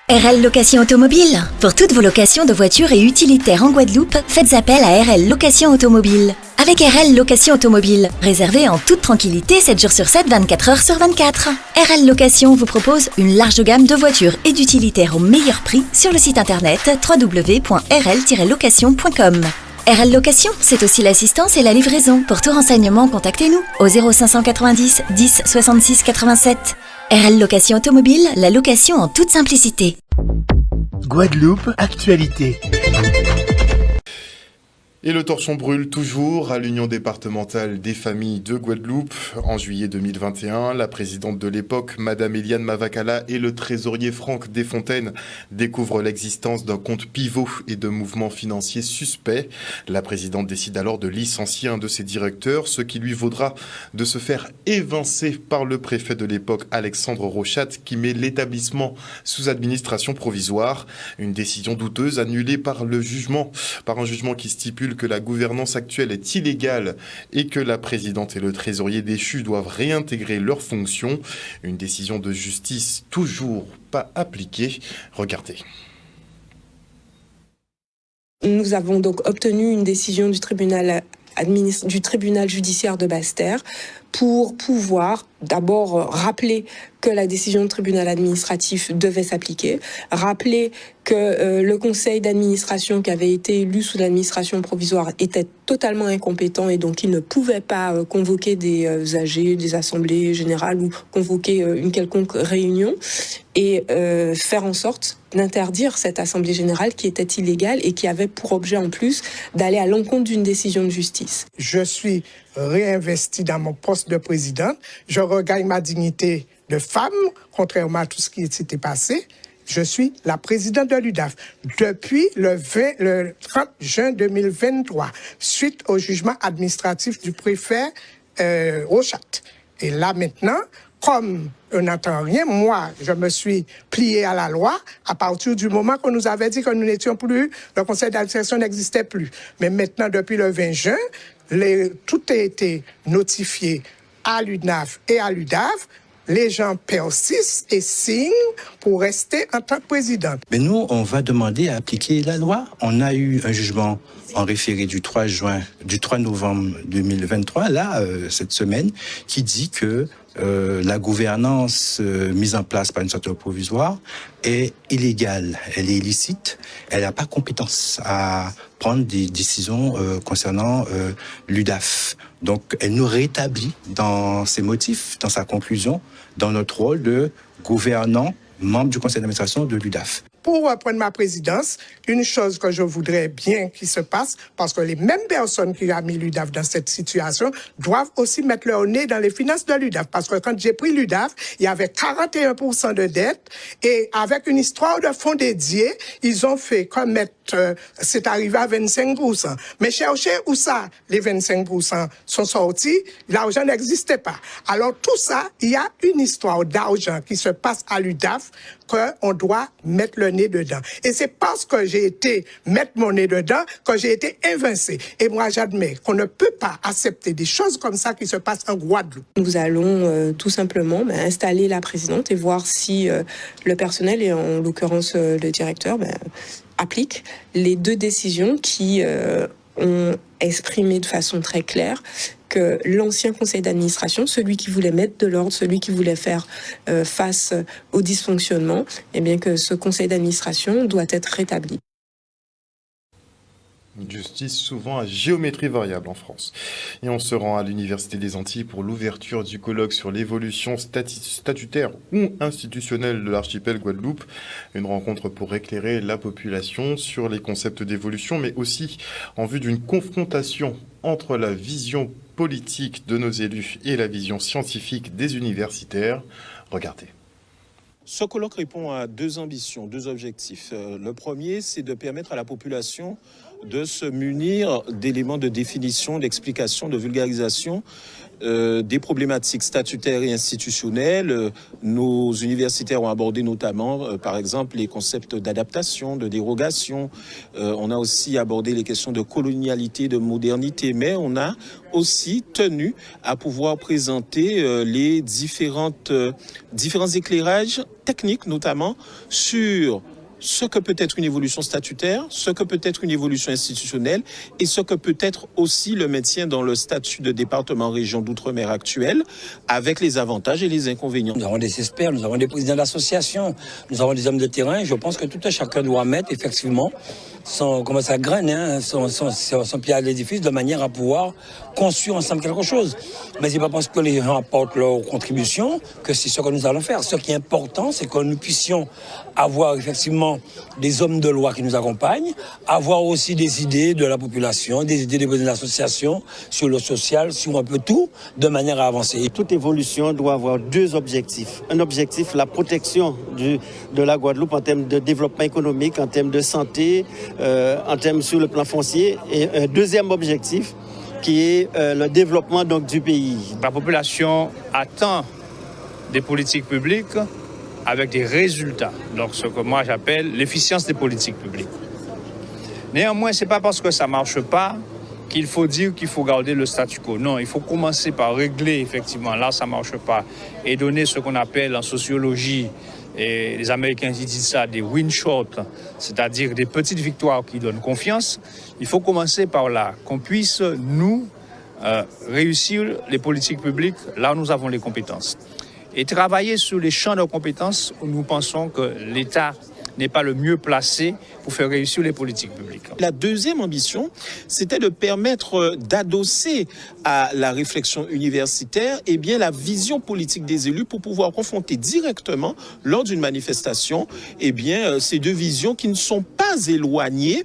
RL Location Automobile. Pour toutes vos locations de voitures et utilitaires en Guadeloupe, faites appel à RL Location Automobile. Avec RL Location Automobile, réservez en toute tranquillité 7 jours sur 7, 24 heures sur 24. RL Location vous propose une large gamme de voitures et d'utilitaires au meilleur prix sur le site internet www.rl-location.com. RL Location, c'est aussi l'assistance et la livraison. Pour tout renseignement, contactez-nous au 0590 10 66 87. RL Location Automobile, la location en toute simplicité. Guadeloupe, actualité. Et le torchon brûle toujours à l'Union départementale des familles de Guadeloupe. En juillet 2021, la présidente de l'époque, Madame Eliane Mavakala, et le trésorier Franck Desfontaines découvrent l'existence d'un compte pivot et de mouvements financiers suspects. La présidente décide alors de licencier un de ses directeurs, ce qui lui vaudra de se faire évincer par le préfet de l'époque, Alexandre Rochat, qui met l'établissement sous administration provisoire. Une décision douteuse annulée par un jugement qui stipule que la gouvernance actuelle est illégale et que la présidente et le trésorier déchus doivent réintégrer leurs fonctions. Une décision de justice toujours pas appliquée. Regardez. Nous avons donc obtenu une décision du tribunal judiciaire de Basse-Terre pour pouvoir d'abord rappeler que la décision du tribunal administratif devait s'appliquer, rappeler que le conseil d'administration qui avait été élu sous l'administration provisoire était totalement incompétent et donc il ne pouvait pas convoquer des AG, des assemblées générales ou convoquer une quelconque réunion et faire en sorte d'interdire cette assemblée générale qui était illégale et qui avait pour objet en plus d'aller à l'encontre d'une décision de justice. Je suis réinvesti dans mon poste de présidente. Je regagne ma dignité de femme, contrairement à tout ce qui s'était passé. Je suis la présidente de l'UDAF depuis le 30 juin 2023, suite au jugement administratif du préfet Rochat. Et là maintenant, comme on n'entend rien, moi, je me suis plié à la loi à partir du moment qu'on nous avait dit que nous n'étions plus, le conseil d'administration n'existait plus. Mais maintenant, depuis le 20 juin, tout a été notifié à l'UDAF et à l'UDAF. Les gens persistent et signent pour rester en tant que présidente. Mais nous, on va demander à appliquer la loi. On a eu un jugement en référé du 3 novembre 2023, là, cette semaine, qui dit que la gouvernance mise en place par une structure provisoire est illégale, elle est illicite, elle n'a pas compétence à prendre des décisions concernant l'UDAF. Donc, elle nous rétablit dans ses motifs, dans sa conclusion, dans notre rôle de gouvernant, membre du conseil d'administration de l'UDAF. Pour reprendre ma présidence, une chose que je voudrais bien qu'il se passe, parce que les mêmes personnes qui ont mis l'UDAF dans cette situation doivent aussi mettre leur nez dans les finances de l'UDAF. Parce que quand j'ai pris l'UDAF, il y avait 41% de dette et avec une histoire de fonds dédiés, ils ont fait comme c'est arrivé à 25%. Mais cherchez où ça, les 25% sont sortis, l'argent n'existait pas. Alors tout ça, il y a une histoire d'argent qui se passe à l'UDAF qu'on doit mettre le nez dedans. Et c'est parce que j'ai été mettre mon nez dedans que j'ai été évincé. Et moi, j'admets qu'on ne peut pas accepter des choses comme ça qui se passent en Guadeloupe. Nous allons tout simplement installer la présidente et voir si le personnel, et en l'occurrence le directeur, applique les deux décisions qui ont exprimé de façon très claire que l'ancien conseil d'administration, celui qui voulait mettre de l'ordre, celui qui voulait faire face au dysfonctionnement, eh bien que ce conseil d'administration doit être rétabli. Une justice souvent à géométrie variable en France. Et on se rend à l'Université des Antilles pour l'ouverture du colloque sur l'évolution statutaire ou institutionnelle de l'archipel Guadeloupe. Une rencontre pour éclairer la population sur les concepts d'évolution, mais aussi en vue d'une confrontation entre la vision politique de nos élus et la vision scientifique des universitaires. Regardez. Ce colloque répond à deux ambitions, deux objectifs. Le premier, c'est de permettre à la population de se munir d'éléments de définition, d'explication, de vulgarisation des problématiques statutaires et institutionnelles. Nos universitaires ont abordé notamment, par exemple, les concepts d'adaptation, de dérogation. On a aussi abordé les questions de colonialité, de modernité, mais on a aussi tenu à pouvoir présenter les différents éclairages techniques, notamment sur ce que peut être une évolution statutaire, ce que peut être une évolution institutionnelle et ce que peut être aussi le maintien dans le statut de département-région d'outre-mer actuel avec les avantages et les inconvénients. Nous avons des experts, nous avons des présidents d'associations, nous avons des hommes de terrain. Je pense que tout un chacun doit mettre effectivement son pied à l'édifice de manière à pouvoir construire ensemble quelque chose. Mais c'est pas parce que les gens apportent leur contribution que c'est ce que nous allons faire. Ce qui est important, c'est que nous puissions avoir effectivement des hommes de loi qui nous accompagnent, avoir aussi des idées de la population, des idées des associations sur le social, sur un peu tout, de manière à avancer. Toute évolution doit avoir deux objectifs. Un objectif, la protection de la Guadeloupe en termes de développement économique, en termes de santé, en termes sur le plan foncier. Et un deuxième objectif, qui est le développement donc, du pays. La population attend des politiques publiques avec des résultats. Donc ce que moi j'appelle l'efficience des politiques publiques. Néanmoins, ce n'est pas parce que ça ne marche pas qu'il faut dire qu'il faut garder le statu quo. Non, il faut commencer par régler effectivement, là ça ne marche pas, et donner ce qu'on appelle en sociologie, et les Américains disent ça, des win shots, c'est-à-dire des petites victoires qui donnent confiance. Il faut commencer par là, qu'on puisse nous réussir les politiques publiques là où nous avons les compétences. Et travailler sur les champs de compétences où nous pensons que l'État n'est pas le mieux placé pour faire réussir les politiques publiques. La deuxième ambition, c'était de permettre d'adosser à la réflexion universitaire la vision politique des élus pour pouvoir confronter directement, lors d'une manifestation, ces deux visions qui ne sont pas éloignées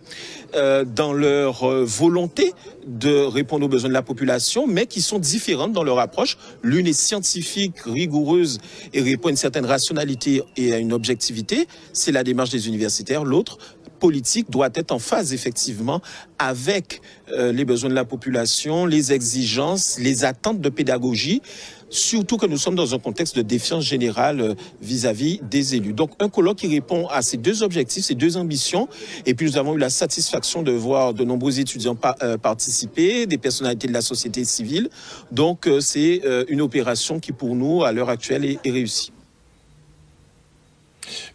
dans leur volonté de répondre aux besoins de la population, mais qui sont différentes dans leur approche. L'une est scientifique, rigoureuse et répond à une certaine rationalité et à une objectivité. C'est la démarche des universitaires. L'autre, politique, doit être en phase effectivement avec les besoins de la population, les exigences, les attentes de pédagogie, surtout que nous sommes dans un contexte de défiance générale vis-à-vis des élus. Donc un colloque qui répond à ces deux objectifs, ces deux ambitions, et puis nous avons eu la satisfaction de voir de nombreux étudiants participer, des personnalités de la société civile. Donc c'est une opération qui pour nous à l'heure actuelle est réussie.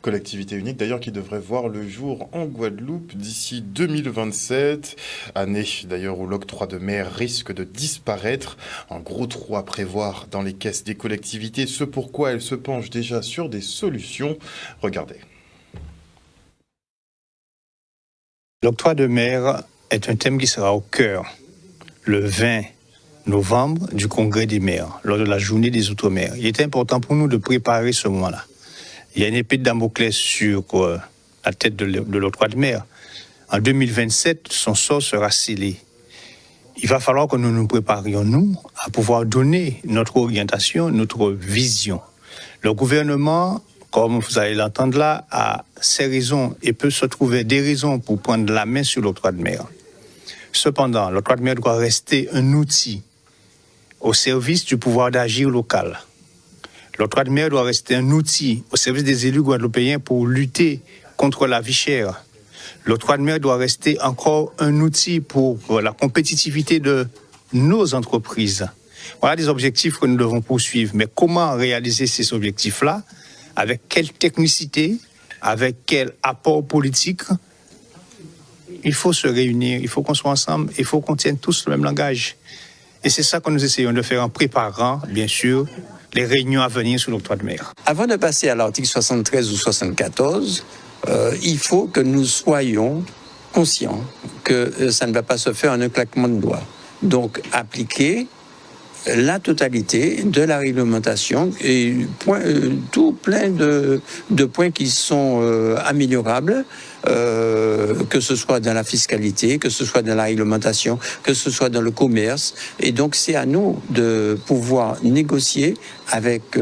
Collectivité unique d'ailleurs qui devrait voir le jour en Guadeloupe d'ici 2027, année d'ailleurs où l'octroi de mer risque de disparaître. Un gros trou à prévoir dans les caisses des collectivités, ce pourquoi elles se penchent déjà sur des solutions. Regardez. L'octroi de mer est un thème qui sera au cœur le 20 novembre du Congrès des maires, lors de la journée des Outre-mer. Il est important pour nous de préparer ce moment-là. Il y a une épée de Damoclès sur la tête de l'octroi de mer. En 2027, son sort sera scellé. Il va falloir que nous nous préparions, nous, à pouvoir donner notre orientation, notre vision. Le gouvernement, comme vous allez l'entendre là, a ses raisons et peut se trouver des raisons pour prendre la main sur l'octroi de mer. Cependant, l'octroi de mer doit rester un outil au service du pouvoir d'agir local. L'octroi de mer doit rester un outil au service des élus guadeloupéens pour lutter contre la vie chère. L'octroi de mer doit rester encore un outil pour la compétitivité de nos entreprises. Voilà des objectifs que nous devons poursuivre. Mais comment réaliser ces objectifs-là? Avec quelle technicité? Avec quel apport politique? Il faut se réunir, il faut qu'on soit ensemble, il faut qu'on tienne tous le même langage. Et c'est ça que nous essayons de faire en préparant, bien sûr, les réunions à venir sur l'octroi de mer. Avant de passer à l'article 73 ou 74, il faut que nous soyons conscients que ça ne va pas se faire en un claquement de doigts. Donc, appliquer la totalité de la réglementation et tout plein de points qui sont améliorables, que ce soit dans la fiscalité, que ce soit dans la réglementation, que ce soit dans le commerce. Et donc, c'est à nous de pouvoir négocier avec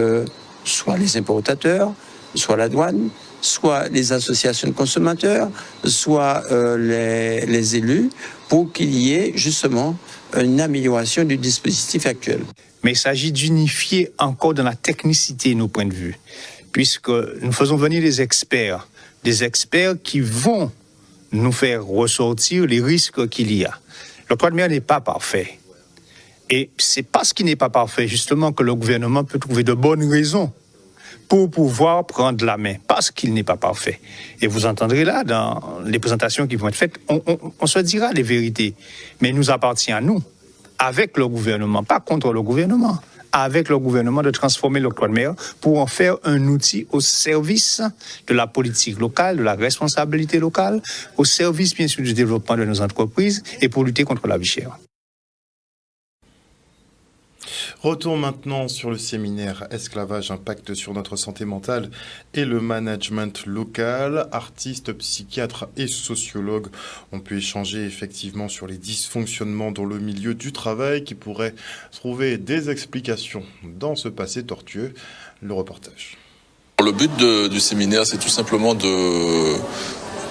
soit les importateurs, soit la douane, soit les associations de consommateurs, soit les élus, pour qu'il y ait justement une amélioration du dispositif actuel. Mais il s'agit d'unifier encore dans la technicité nos points de vue, puisque nous faisons venir des experts qui vont nous faire ressortir les risques qu'il y a. L'octroi de mer n'est pas parfait. Et c'est parce qu'il n'est pas parfait, justement, que le gouvernement peut trouver de bonnes raisons pour pouvoir prendre la main, parce qu'il n'est pas parfait. Et vous entendrez là, dans les présentations qui vont être faites, on se dira les vérités. Mais il nous appartient à nous, avec le gouvernement, pas contre le gouvernement, avec le gouvernement de transformer l'octroi de mer pour en faire un outil au service de la politique locale, de la responsabilité locale, au service bien sûr du développement de nos entreprises et pour lutter contre la vie chère. Retour maintenant sur le séminaire Esclavage, impact sur notre santé mentale et le management local. Artistes, psychiatres et sociologues ont pu échanger effectivement sur les dysfonctionnements dans le milieu du travail qui pourraient trouver des explications dans ce passé tortueux. Le reportage. Le but du séminaire, c'est tout simplement de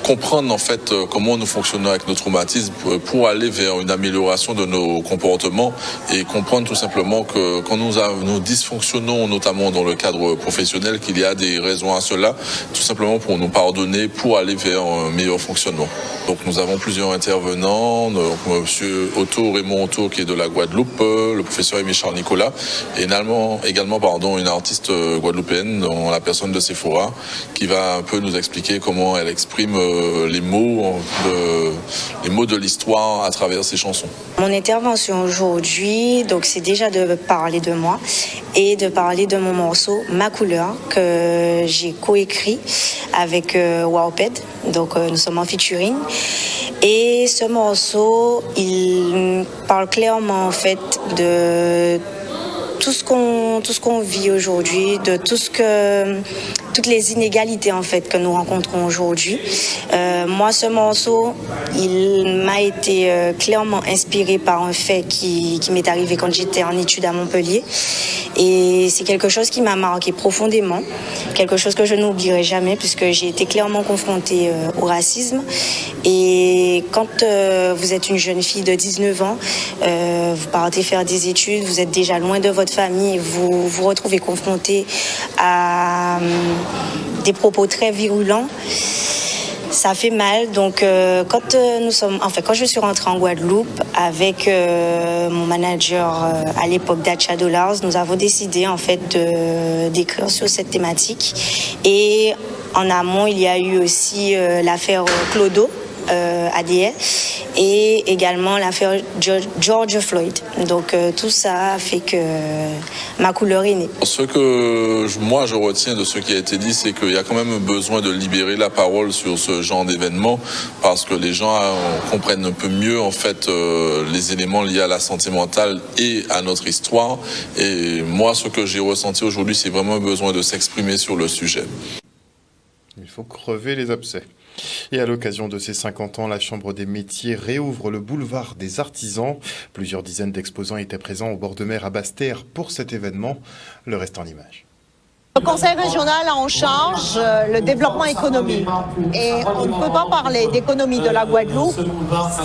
comprendre en fait comment nous fonctionnons avec nos traumatismes pour aller vers une amélioration de nos comportements et comprendre tout simplement que quand nous dysfonctionnons notamment dans le cadre professionnel, qu'il y a des raisons à cela, tout simplement pour nous pardonner, pour aller vers un meilleur fonctionnement. Donc nous avons plusieurs intervenants, donc monsieur Raymond Otto qui est de la Guadeloupe, le professeur Aimé Charles Nicolas et également une artiste guadeloupéenne dans la personne de Sephora qui va un peu nous expliquer comment elle exprime les mots de l'histoire à travers ses chansons. Mon intervention aujourd'hui, donc c'est déjà de parler de moi et de parler de mon morceau Ma couleur que j'ai coécrit avec Wowped. Donc nous sommes en featuring et ce morceau, il parle clairement en fait de tout ce qu'on vit aujourd'hui, de toutes les inégalités en fait que nous rencontrons aujourd'hui. Moi, ce morceau, il m'a été clairement inspiré par un fait qui m'est arrivé quand j'étais en études à Montpellier. Et c'est quelque chose qui m'a marqué profondément, quelque chose que je n'oublierai jamais puisque j'ai été clairement confrontée au racisme. Et quand vous êtes une jeune fille de 19 ans, vous partez faire des études, vous êtes déjà loin de votre famille, vous vous retrouvez confronté à des propos très virulents. Ça fait mal. Donc quand je suis rentrée en Guadeloupe avec mon manager à l'époque Dacha Dollars, nous avons décidé en fait d'écrire sur cette thématique. Et en amont, il y a eu aussi l'affaire Clodo. ADN et également l'affaire George Floyd. Donc tout ça a fait que ma couleur est née. Ce que moi je retiens de ce qui a été dit, c'est qu'il y a quand même besoin de libérer la parole sur ce genre d'événement parce que les gens comprennent un peu mieux en fait les éléments liés à la santé mentale et à notre histoire. Et moi, ce que j'ai ressenti aujourd'hui, c'est vraiment besoin de s'exprimer sur le sujet. Il faut crever les abcès. Et à l'occasion de ses 50 ans, la Chambre des métiers réouvre le boulevard des artisans. Plusieurs dizaines d'exposants étaient présents au bord de mer à Basse-Terre pour cet événement. Le reste en images. Le Conseil régional a en charge le développement économique. Et on ne peut pas parler d'économie de la Guadeloupe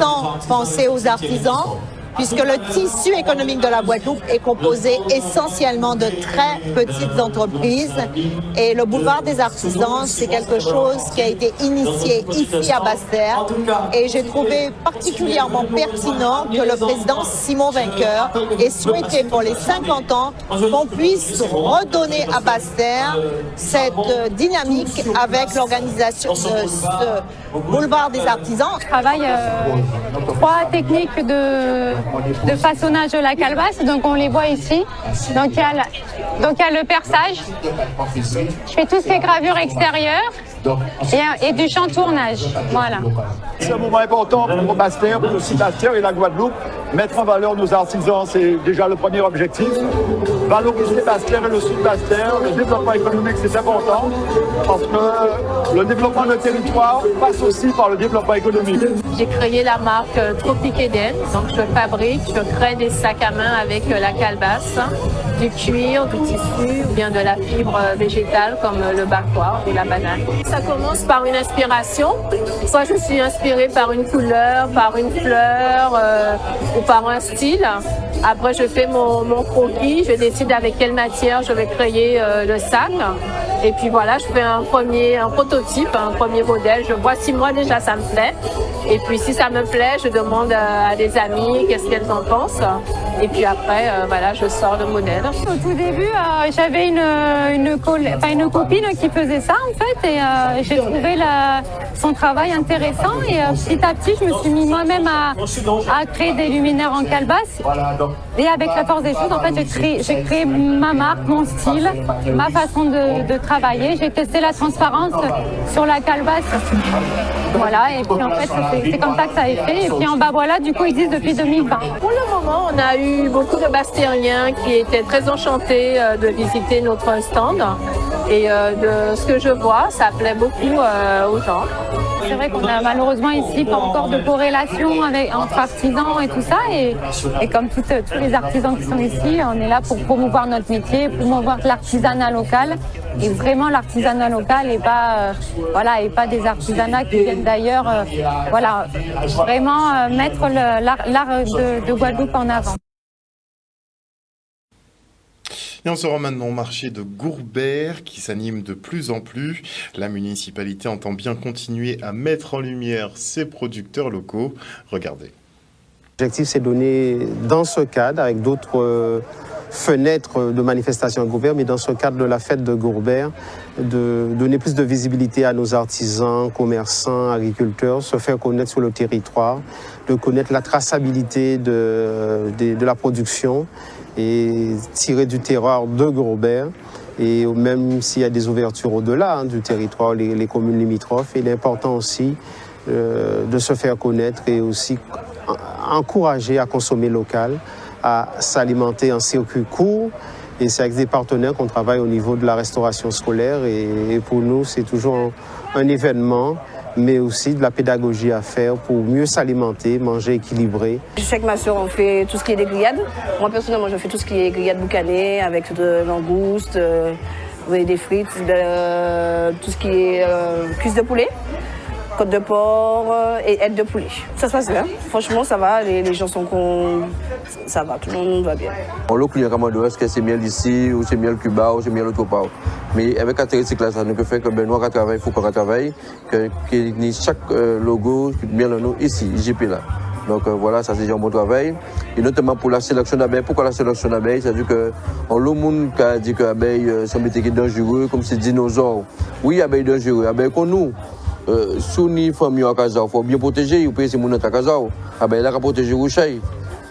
sans penser aux artisans, puisque le tissu économique de la Guadeloupe est composé essentiellement de très petites entreprises. Et le boulevard des artisans, c'est quelque chose qui a été initié ici à Basse-Terre. Et j'ai trouvé particulièrement pertinent que le président Simon Vainqueur ait souhaité pour les 50 ans qu'on puisse redonner à Basse-Terre cette dynamique avec l'organisation de ce boulevard des artisans. On travaille 3 techniques de façonnage de la calebasse, donc on les voit ici. Donc il y a le perçage. Je fais tout ce qui est gravure extérieure et du chantournage. Voilà. C'est un moment important pour Basse-Terre, pour aussi Basse-Terre et la Guadeloupe, Mettre en valeur nos artisans, c'est déjà le premier objectif. Valoriser Basse-Terre et le sud Basse-Terre, le développement économique, c'est important parce que le développement de territoire passe aussi par le développement économique. J'ai créé la marque Tropique Eden, donc je crée des sacs à main avec la calebasse, du cuir, du tissu ou bien de la fibre végétale comme le bacois ou la banane. Ça commence par une inspiration. Soit je suis inspirée par une couleur, par une fleur ou par un style. Après, je fais mon croquis, je décide avec quelle matière je vais créer le sac. Et puis voilà, je fais un prototype, un premier modèle. Je vois si moi déjà ça me plaît. Et puis si ça me plaît, je demande à des amis qu'est-ce qu'elles en pensent. Et puis après, voilà, je sors le modèle. Au tout début, j'avais une copine qui faisait ça en fait. Et j'ai trouvé son travail intéressant. Et petit à petit, je me suis mis moi-même à créer des luminaires en calebasse. Et avec la force des choses, en fait, j'ai créé ma marque, mon style, ma façon de travailler. J'ai testé la transparence sur la calebasse. Voilà, et puis en fait, c'est comme ça que ça a été. Et puis en bas, voilà, du coup, existe depuis 2020. Pour le moment, on a eu beaucoup de Bastériens qui étaient très enchantés de visiter notre stand. Et de ce que je vois, ça plaît beaucoup aux gens. C'est vrai qu'on a malheureusement ici pas encore de corrélation entre artisans et tout ça. Et comme tous les artisans qui sont ici, on est là pour promouvoir notre métier, promouvoir l'artisanat local. Et vraiment l'artisanat local et pas des artisanats qui viennent d'ailleurs. Vraiment mettre l'art de Guadeloupe en avant. Et on se rend maintenant au marché de Gourbert qui s'anime de plus en plus. La municipalité entend bien continuer à mettre en lumière ses producteurs locaux. Regardez. L'objectif, c'est donner, dans ce cadre, avec d'autres fenêtres de manifestation à Gourbert, mais dans ce cadre de la fête de Gourbert, de donner plus de visibilité à nos artisans, commerçants, agriculteurs, se faire connaître sur le territoire, de connaître la traçabilité de la production et tirer du terroir de Gourbert. Et même s'il y a des ouvertures au-delà du territoire, les communes limitrophes, il est important aussi de se faire connaître et aussi encourager à consommer local, à s'alimenter en circuit court. Et c'est avec des partenaires qu'on travaille au niveau de la restauration scolaire. Et pour nous, c'est toujours un événement, mais aussi de la pédagogie à faire pour mieux s'alimenter, manger équilibré. Je sais que ma soeur, on fait tout ce qui est des grillades. Moi, personnellement, je fais tout ce qui est grillades boucanées avec de langoustes, des frites, tout ce qui est cuisse de poulet, côte de porc et aile de poulet. Ça se passe bien. Franchement, ça va. Les gens sont ça va, tout le monde va bien. Le client commande est-ce que c'est miel ici, ou c'est miel Cuba, ou c'est miel autre part. Mais avec la caractéristique là, ça ne peut faire que Benoît qui travaille, il faut qu'on travaille, que chaque logo, miel nous ici, IGP là. Donc voilà, ça c'est déjà un bon travail. Et notamment pour la sélection d'abeilles. Pourquoi la sélection d'abeilles? C'est-à-dire que le monde qui a dit que l'abeille semble être dangereux, comme c'est dinosaure. Oui, abeille dangereux, abeille qu'on nous. Si on est famille à Casa, il faut bien protéger, il faut payer ces gens à Casa. Abeille là, il faut protéger les chais.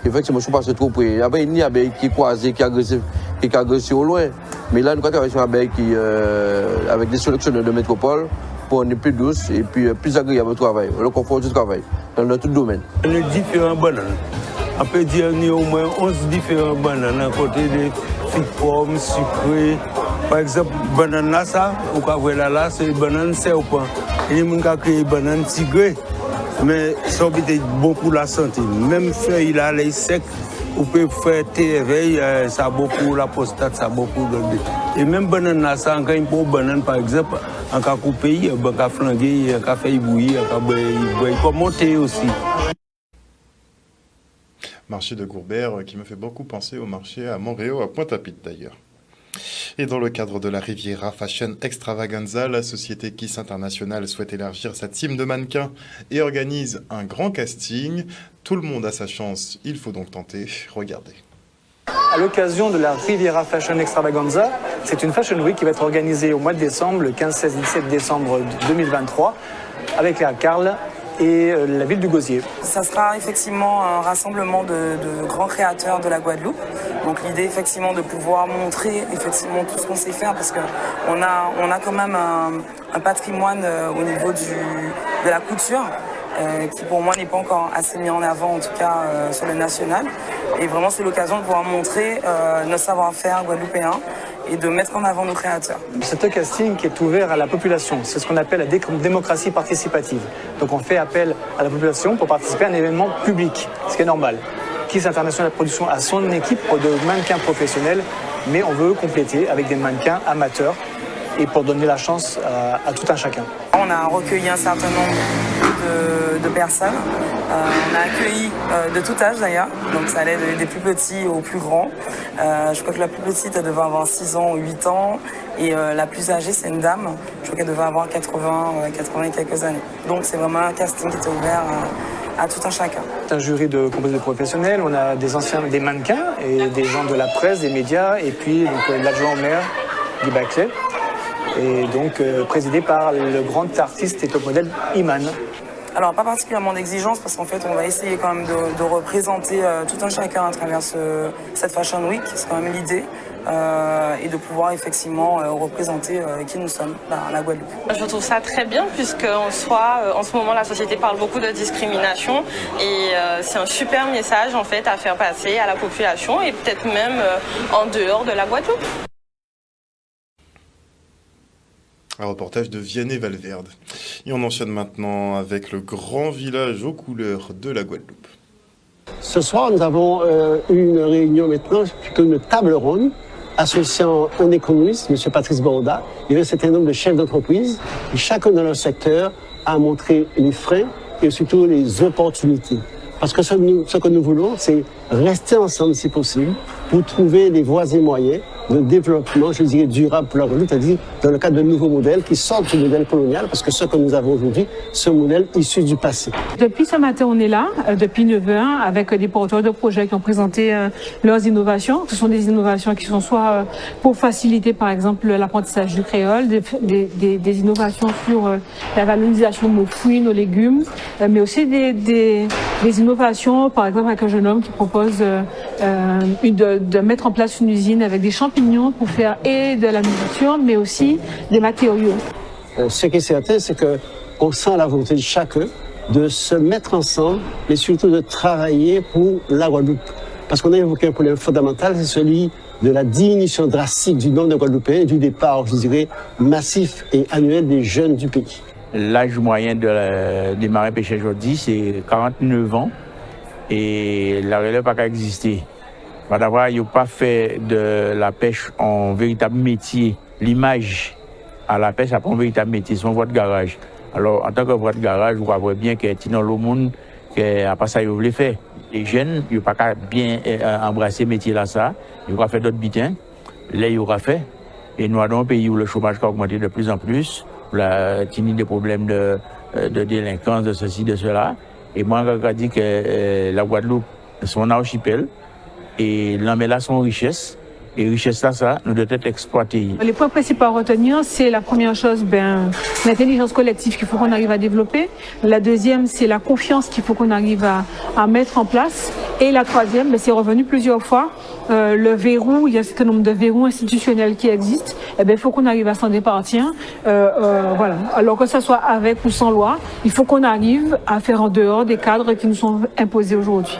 Effectivement, je ne suis pas trop près. L'abeille, il y a une abeille qui est croisée, qui est agressée au loin. Mais là, nous travaillons sur une abeille qui, avec des sélectionneurs de métropole, pour une plus douce et puis plus agréable au travail, le confort du travail, dans tout domaine. On a différents bananes. On peut dire qu'il y a au moins 11 différents bananes à côté des figues pommes, sucrées. Par exemple, banane là, ça, on peut voir là, c'est banane serpent. Et on peut créer banane tigrée. Mais ça peut être bon pour la santé. Même feuille là, les secs, on peut faire thé éveil, ça a bon pour la prostate, ça a bon pour le. Et même banane là, ça, quand on prend banane par exemple, on peut couper, on peut flanguer, on peut faire bouillir, on peut monter aussi. Marché de Gourbert qui me fait beaucoup penser au marché à Montréal, à Pointe-à-Pitre d'ailleurs. Et dans le cadre de la Riviera Fashion Extravaganza, la société Kiss International souhaite élargir sa team de mannequins et organise un grand casting. Tout le monde a sa chance, il faut donc tenter. Regardez. À l'occasion de la Riviera Fashion Extravaganza, c'est une Fashion Week qui va être organisée au mois de décembre, le 15, 16, 17 décembre 2023, avec la Carle et la ville du Gosier. Ça sera effectivement un rassemblement de grands créateurs de la Guadeloupe. Donc l'idée effectivement de pouvoir montrer effectivement tout ce qu'on sait faire parce qu'on a quand même un patrimoine au niveau de la couture qui pour moi n'est pas encore assez mis en avant, en tout cas sur le national. Et vraiment, c'est l'occasion de pouvoir montrer notre savoir-faire guadeloupéen et de mettre en avant nos créateurs. C'est un casting qui est ouvert à la population. C'est ce qu'on appelle la démocratie participative. Donc on fait appel à la population pour participer à un événement public, ce qui est normal. Kiss International Production a son équipe de mannequins professionnels, mais on veut compléter avec des mannequins amateurs et pour donner la chance à tout un chacun. On a recueilli un certain nombre de personnes. On a accueilli de tout âge d'ailleurs, donc ça allait des plus petits aux plus grands. Je crois que la plus petite, elle devait avoir 6 ans ou 8 ans, et la plus âgée, c'est une dame. Je crois qu'elle devait avoir 80 et quelques années. Donc c'est vraiment un casting qui était ouvert à tout un chacun. C'est un jury composé de professionnels, on a des mannequins et des gens de la presse, des médias, et puis l'adjoint au maire, Guy Baclet, et donc présidé par le grand artiste et top modèle Iman. Alors pas particulièrement d'exigence parce qu'en fait on va essayer quand même de représenter tout un chacun à travers cette Fashion Week, c'est quand même l'idée, et de pouvoir effectivement représenter qui nous sommes, la Guadeloupe. Je trouve ça très bien puisqu'en soi, en ce moment la société parle beaucoup de discrimination et c'est un super message en fait à faire passer à la population et peut-être même en dehors de la Guadeloupe. Un reportage de Vianney Valverde. Et on enchaîne maintenant avec le grand village aux couleurs de la Guadeloupe. Ce soir, nous avons une réunion maintenant, plutôt une table ronde, associant un économiste, M. Patrice Borda, et un certain nombre de chefs d'entreprise, qui chacun dans leur secteur a montré les freins et surtout les opportunités. Parce que ce que nous voulons, c'est rester ensemble si possible pour trouver des voies et moyens de développement, je dirais, durable pour la Guadeloupe, c'est-à-dire dans le cadre de nouveaux modèles qui sortent du modèle colonial, parce que ce que nous avons aujourd'hui, ce modèle issu du passé. Depuis ce matin, on est là, depuis 9h, avec des porteurs de projets qui ont présenté leurs innovations. Ce sont des innovations qui sont soit pour faciliter, par exemple, l'apprentissage du créole, des innovations sur la valorisation de nos fruits, nos légumes, mais aussi des innovations, par exemple, avec un jeune homme qui propose de mettre en place une usine avec des champignons pour faire et de la nourriture, mais aussi des matériaux. Ce qui est certain, c'est qu'on sent la volonté de chacun de se mettre ensemble, mais surtout de travailler pour la Guadeloupe. Parce qu'on a évoqué un problème fondamental, c'est celui de la diminution drastique du nombre de Guadeloupéens et du départ, je dirais, massif et annuel des jeunes du pays. L'âge moyen des marins pêcheurs aujourd'hui, c'est 49 ans et la relève n'a pas existé. D'abord, ils n'ont pas fait de la pêche en véritable métier. L'image à la pêche, ça prend un véritable métier, c'est une voie de garage. Alors, en tant que voie de garage, vous voyez bien que dans le monde, après ça, ils veulent faire. Les jeunes, ils n'ont pas bien embrasser le métier là, ça. Ils vont faire d'autres bitins. Là, ils auront fait. Et nous, dans un pays où le chômage a augmenté de plus en plus, il y a des problèmes de délinquance, de ceci, de cela. Et moi, je dis que la Guadeloupe, c'est un archipel. Et là, mais là, son richesse. Et richesse là, ça, nous devons être exploités. Les points principaux à retenir, c'est la première chose, l'intelligence collective qu'il faut qu'on arrive à développer. La deuxième, c'est la confiance qu'il faut qu'on arrive à mettre en place. Et la troisième, c'est revenu plusieurs fois, le verrou, il y a un certain nombre de verrous institutionnels qui existent. Il faut qu'on arrive à s'en départir. Voilà. Alors que ça soit avec ou sans loi, il faut qu'on arrive à faire en dehors des cadres qui nous sont imposés aujourd'hui.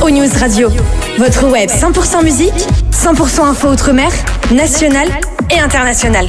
O-News Radio, votre web 100% musique, 100% info outre-mer, nationale et internationale.